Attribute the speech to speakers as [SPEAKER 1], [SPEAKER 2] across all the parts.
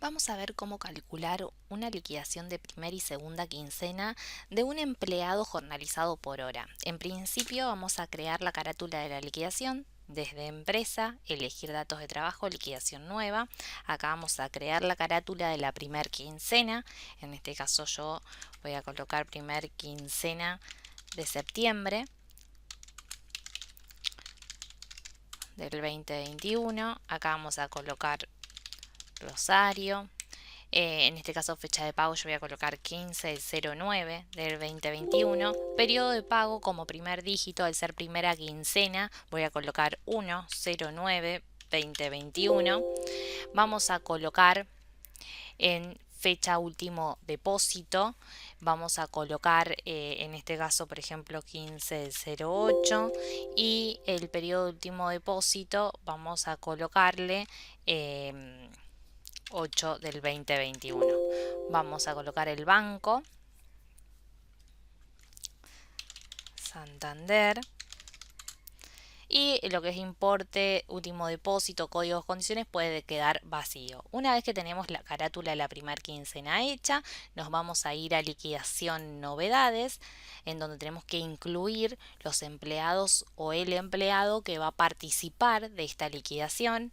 [SPEAKER 1] Vamos a ver cómo calcular una liquidación de primera y segunda quincena de un empleado jornalizado por hora. En principio vamos a crear la carátula de la liquidación. Desde empresa, elegir datos de trabajo, liquidación nueva. Acá vamos a crear la carátula de la primer quincena. En este caso yo voy a colocar primer quincena de septiembre del 2021. Acá vamos a colocar Rosario. En este caso fecha de pago yo voy a colocar 15/09 del 2021. Periodo de pago como primer dígito, al ser primera quincena, voy a colocar 1/09/2021. Vamos a colocar en fecha último depósito, vamos a colocar en este caso por ejemplo 15/08, y el periodo de último depósito vamos a colocarle 8 del 2021. Vamos a colocar el banco, Santander, y lo que es importe, último depósito, códigos, condiciones puede quedar vacío. Una vez que tenemos la carátula de la primera quincena hecha, nos vamos a ir a liquidación novedades, en donde tenemos que incluir los empleados o el empleado que va a participar de esta liquidación.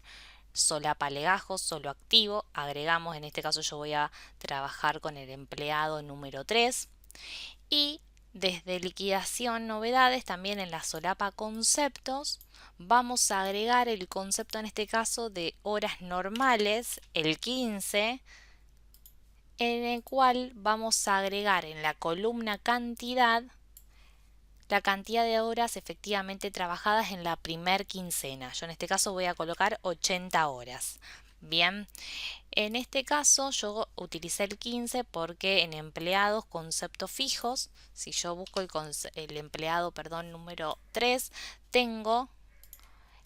[SPEAKER 1] Solapa legajos, solo activo, agregamos, en este caso yo voy a trabajar con el empleado número 3. Y desde liquidación novedades, también en la solapa conceptos, vamos a agregar el concepto en este caso de horas normales, el 15, en el cual vamos a agregar en la columna cantidad la cantidad de horas efectivamente trabajadas en la primer quincena. Yo en este caso voy a colocar 80 horas. Bien, en este caso yo utilicé el 15 porque en empleados conceptos fijos, si yo busco el empleado, perdón, número 3, tengo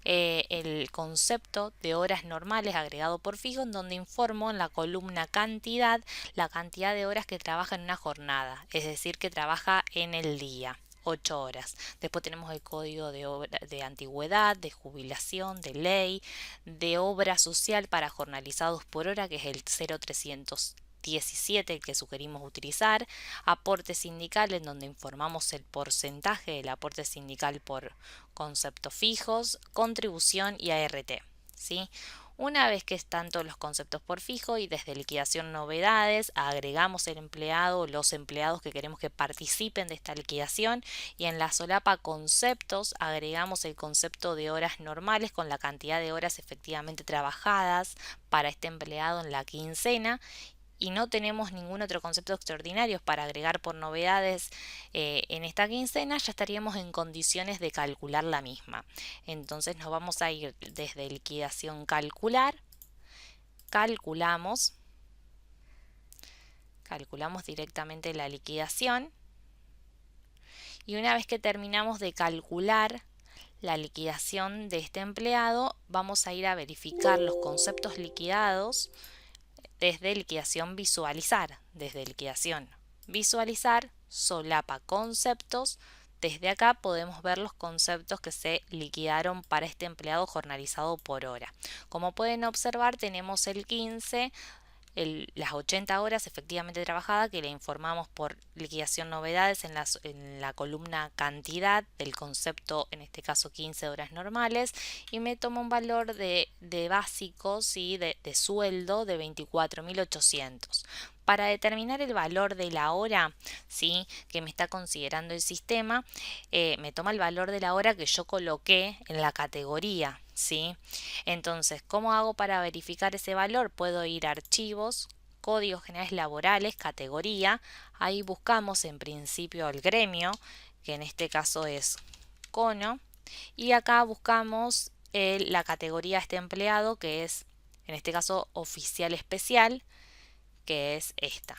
[SPEAKER 1] el concepto de horas normales agregado por fijo, en donde informo en la columna cantidad la cantidad de horas que trabaja en una jornada, es decir, que trabaja en el día. 8 horas. Después tenemos el código de antigüedad, de jubilación, de ley, de obra social para jornalizados por hora, que es el 0317, el que sugerimos utilizar. Aporte sindical, en donde informamos el porcentaje del aporte sindical por conceptos fijos, contribución y ART. ¿Sí? Una vez que están todos los conceptos por fijo y desde liquidación novedades, agregamos el empleado o los empleados que queremos que participen de esta liquidación, y en la solapa conceptos agregamos el concepto de horas normales con la cantidad de horas efectivamente trabajadas para este empleado en la quincena, y no tenemos ningún otro concepto extraordinario para agregar por novedades en esta quincena, ya estaríamos en condiciones de calcular la misma. Entonces nos vamos a ir desde liquidación calcular, calculamos directamente la liquidación, y una vez que terminamos de calcular la liquidación de este empleado, vamos a ir a verificar los conceptos liquidados desde liquidación visualizar, solapa conceptos. Desde acá podemos ver los conceptos que se liquidaron para este empleado jornalizado por hora. Como pueden observar, tenemos el 15, las 80 horas efectivamente trabajadas, que le informamos por liquidación novedades en la columna cantidad del concepto, en este caso 15 horas normales, y me toma un valor de básicos y de sueldo de 24.800. Para determinar el valor de la hora, ¿sí?, que me está considerando el sistema, me toma el valor de la hora que yo coloqué en la categoría, ¿sí? Entonces, ¿cómo hago para verificar ese valor? Puedo ir a archivos, códigos generales laborales, categoría. Ahí buscamos en principio el gremio, que en este caso es cono, y acá buscamos la categoría de este empleado, que es en este caso oficial especial, que es esta.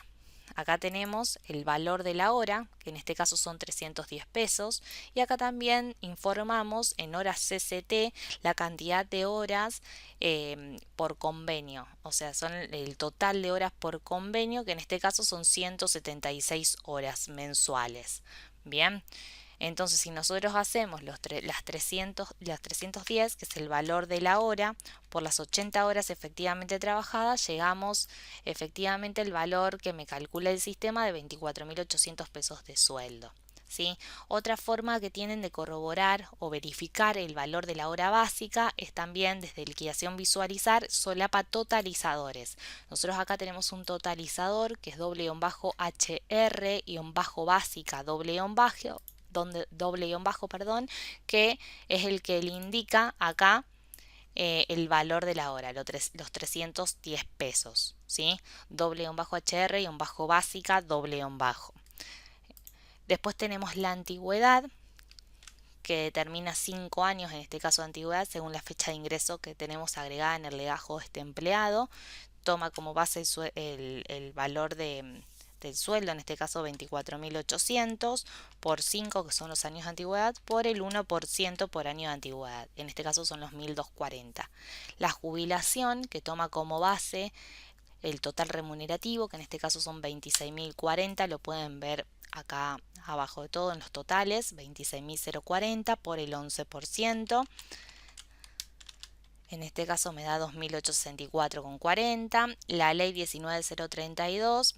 [SPEAKER 1] Acá tenemos el valor de la hora, que en este caso son 310 pesos, y acá también informamos en horas CCT la cantidad de horas por convenio, o sea, son el total de horas por convenio, que en este caso son 176 horas mensuales. Bien, Entonces, si nosotros hacemos las 310, que es el valor de la hora, por las 80 horas efectivamente trabajadas, llegamos efectivamente al valor que me calcula el sistema de 24.800 pesos de sueldo. ¿Sí? Otra forma que tienen de corroborar o verificar el valor de la hora básica es también desde liquidación visualizar solapa totalizadores. Nosotros acá tenemos un totalizador que es HR-básica perdón, que es el que le indica acá el valor de la hora, los 310 pesos, ¿sí? HR-básica bajo. Después tenemos la antigüedad, que determina 5 años, en este caso de antigüedad, según la fecha de ingreso que tenemos agregada en el legajo de este empleado. Toma como base el valor del sueldo, en este caso 24.800, por 5, que son los años de antigüedad, por el 1% por año de antigüedad, en este caso son los 1.240. La jubilación, que toma como base el total remunerativo, que en este caso son 26.040, lo pueden ver acá abajo de todo en los totales, 26.040 por el 11%. En este caso me da 2.864,40. La ley 19.032,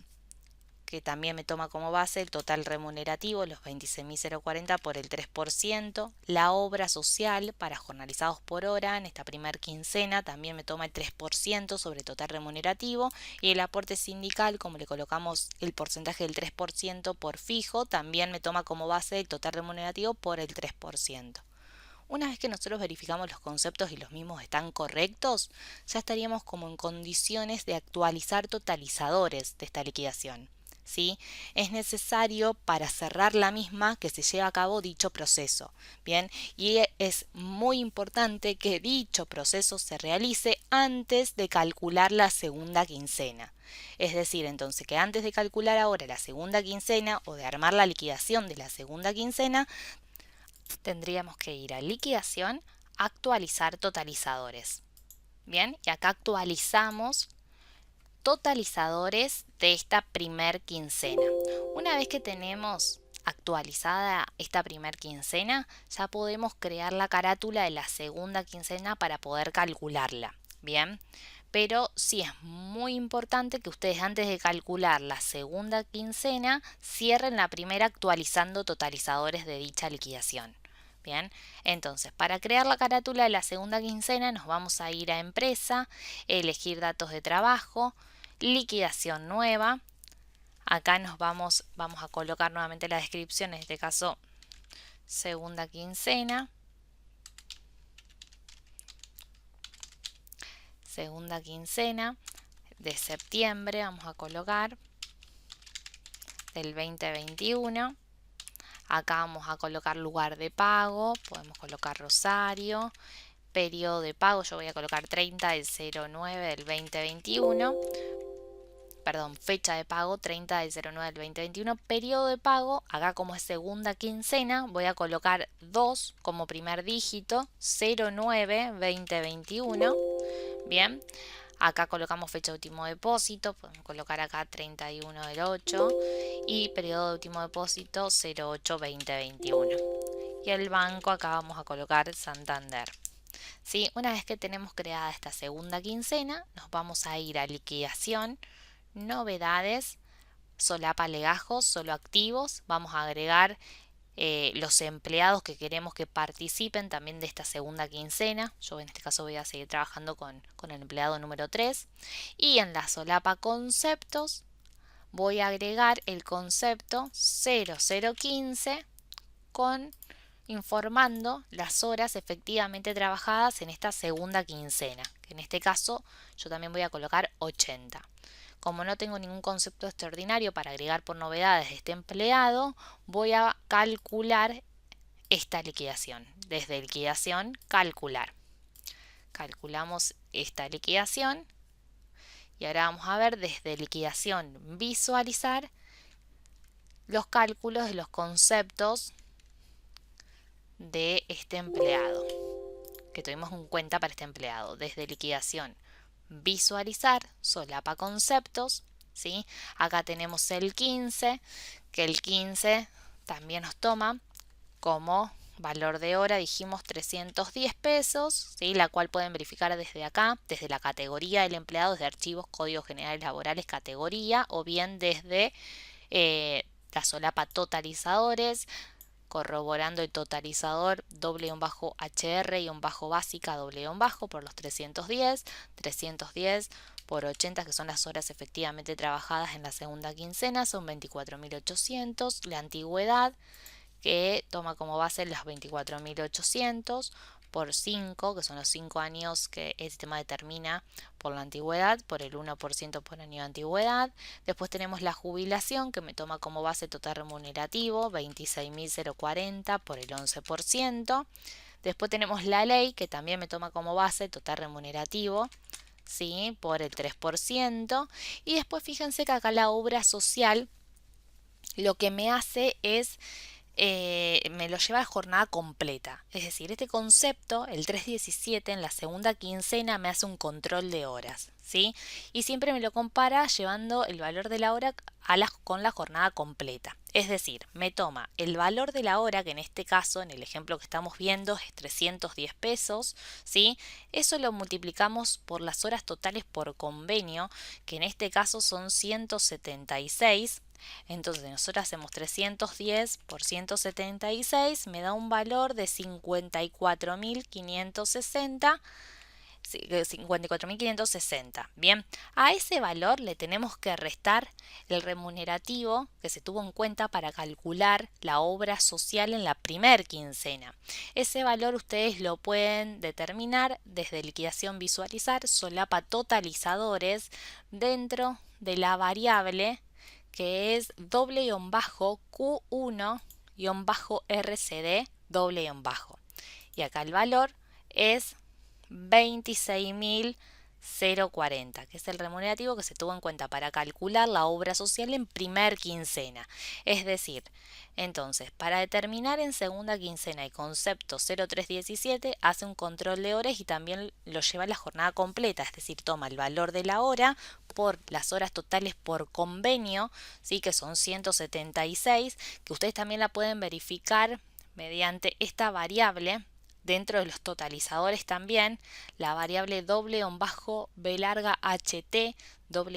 [SPEAKER 1] que también me toma como base el total remunerativo, los 26.040 por el 3%. La obra social para jornalizados por hora en esta primer quincena también me toma el 3% sobre el total remunerativo. Y el aporte sindical, como le colocamos el porcentaje del 3% por fijo, también me toma como base el total remunerativo por el 3%. Una vez que nosotros verificamos los conceptos y los mismos están correctos, ya estaríamos como en condiciones de actualizar totalizadores de esta liquidación. ¿Sí? Es necesario para cerrar la misma que se lleve a cabo dicho proceso. Bien, y es muy importante que dicho proceso se realice antes de calcular la segunda quincena. Es decir, entonces que antes de calcular ahora la segunda quincena o de armar la liquidación de la segunda quincena, tendríamos que ir a liquidación, actualizar totalizadores. Bien, y acá actualizamos totalizadores de esta primer quincena. Una vez que tenemos actualizada esta primer quincena, ya podemos crear la carátula de la segunda quincena para poder calcularla. Bien, pero sí es muy importante que ustedes antes de calcular la segunda quincena cierren la primera actualizando totalizadores de dicha liquidación. Bien, entonces para crear la carátula de la segunda quincena nos vamos a ir a empresa, elegir datos de trabajo, liquidación nueva. Acá vamos a colocar nuevamente la descripción, en este caso segunda quincena. Segunda quincena de septiembre vamos a colocar del 2021. Acá vamos a colocar lugar de pago, podemos colocar Rosario. Periodo de pago, yo voy a colocar 30 del 09 del 2021. Perdón, fecha de pago 30 del 09 del 2021. Periodo de pago, acá como es segunda quincena, voy a colocar 2 como primer dígito, 09 2021. Bien, acá colocamos fecha de último depósito, podemos colocar acá 31 del 8 y periodo de último depósito 08 2021. Y el banco acá vamos a colocar Santander. ¿Sí? Una vez que tenemos creada esta segunda quincena, nos vamos a ir a liquidación, novedades, solapa legajos, solo activos. Vamos a agregar los empleados que queremos que participen también de esta segunda quincena. Yo en este caso voy a seguir trabajando con el empleado número 3. Y en la solapa conceptos voy a agregar el concepto 0015 con informando las horas efectivamente trabajadas en esta segunda quincena, que en este caso yo también voy a colocar 80. Como no tengo ningún concepto extraordinario para agregar por novedades de este empleado, voy a calcular esta liquidación. Desde liquidación, calcular. Calculamos esta liquidación y ahora vamos a ver desde liquidación, visualizar los cálculos de los conceptos de este empleado que tuvimos en cuenta para este empleado. Desde liquidación, visualizar, solapa conceptos, ¿sí? Acá tenemos el 15, que el 15 también nos toma como valor de hora, dijimos 310 pesos, ¿sí? La cual pueden verificar desde acá, desde la categoría del empleado, desde archivos, códigos generales laborales, categoría, o bien desde la solapa totalizadores, corroborando el totalizador HR-básica por los 310 por 80, que son las horas efectivamente trabajadas en la segunda quincena, son 24.800. La antigüedad, que toma como base los 24.800 por 5, que son los 5 años que el sistema determina por la antigüedad, por el 1% por año de antigüedad. Después tenemos la jubilación, que me toma como base total remunerativo, 26.040 por el 11%. Después tenemos la ley, que también me toma como base total remunerativo, ¿sí? Por el 3%. Y después fíjense que acá la obra social lo que me hace es me lo lleva a jornada completa. Es decir, este concepto, el 317 en la segunda quincena me hace un control de horas, ¿sí? Y siempre me lo compara llevando el valor de la hora con la jornada completa. Es decir, me toma el valor de la hora, que en este caso, en el ejemplo que estamos viendo, es 310 pesos, ¿sí? Eso lo multiplicamos por las horas totales por convenio, que en este caso son 176. Entonces nosotros hacemos 310 por 176, me da un valor de 54.560. 54.560. Bien, a ese valor le tenemos que restar el remunerativo que se tuvo en cuenta para calcular la obra social en la primer quincena. Ese valor ustedes lo pueden determinar desde liquidación visualizar, solapa totalizadores, dentro de la variable que es Q1-RCD y acá el valor es 26.040, que es el remunerativo que se tuvo en cuenta para calcular la obra social en primer quincena. Es decir, entonces, para determinar en segunda quincena el concepto 0317, hace un control de horas y también lo lleva a la jornada completa, es decir, toma el valor de la hora por las horas totales por convenio, ¿sí? Que son 176, que ustedes también la pueden verificar mediante esta variable. Dentro de los totalizadores también, la variable B larga HT, donde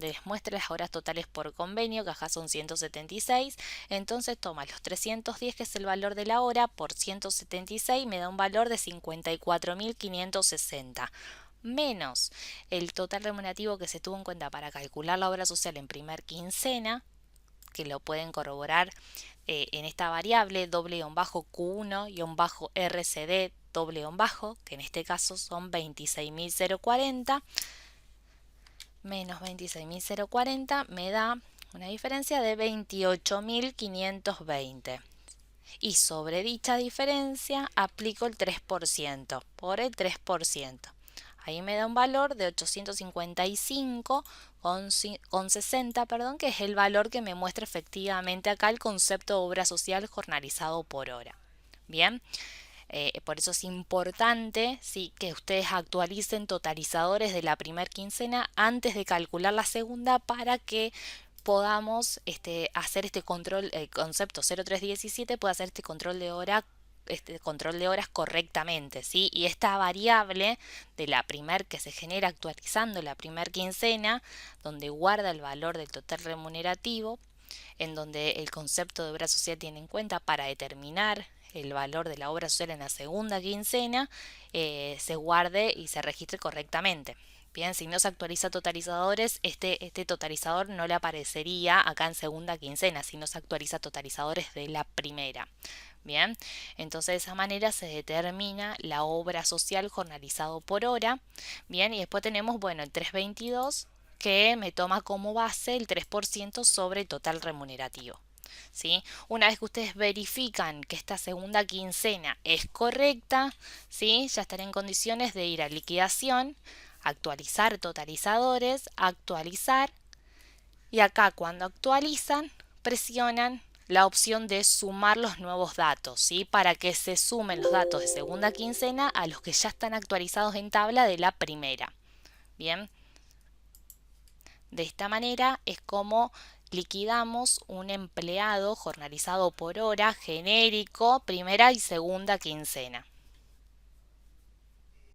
[SPEAKER 1] les muestra las horas totales por convenio, que acá son 176. Entonces toma los 310, que es el valor de la hora, por 176, me da un valor de 54.560. Menos el total remunerativo que se tuvo en cuenta para calcular la obra social en primer quincena, que lo pueden corroborar en esta variable Q1-RCD que en este caso son 26.040 menos 26.040 me da una diferencia de 28.520. Y sobre dicha diferencia aplico el 3% por el 3%. Ahí me da un valor de 855,60, que es el valor que me muestra efectivamente acá el concepto de obra social jornalizado por hora. Bien, por eso es importante, ¿sí?, que ustedes actualicen totalizadores de la primer quincena antes de calcular la segunda para que podamos hacer este control, el concepto 0317 puede hacer este control de hora, horas correctamente, ¿sí? Y esta variable de la primer que se genera actualizando la primer quincena, donde guarda el valor del total remunerativo, en donde el concepto de obra social tiene en cuenta para determinar el valor de la obra social en la segunda quincena, se guarde y se registre correctamente. Bien, si no se actualiza totalizadores, este totalizador no le aparecería acá en segunda quincena, si no se actualiza totalizadores de la primera. Bien, entonces de esa manera se determina la obra social jornalizado por hora. Bien, y después tenemos, bueno, el 322, que me toma como base el 3% sobre el total remunerativo. ¿Sí? Una vez que ustedes verifican que esta segunda quincena es correcta, ¿sí?, ya estarán en condiciones de ir a liquidación, actualizar totalizadores, actualizar, y acá cuando actualizan presionan la opción de sumar los nuevos datos, ¿sí?, para que se sumen los datos de segunda quincena a los que ya están actualizados en tabla de la primera. Bien, de esta manera es como liquidamos un empleado jornalizado por hora genérico primera y segunda quincena.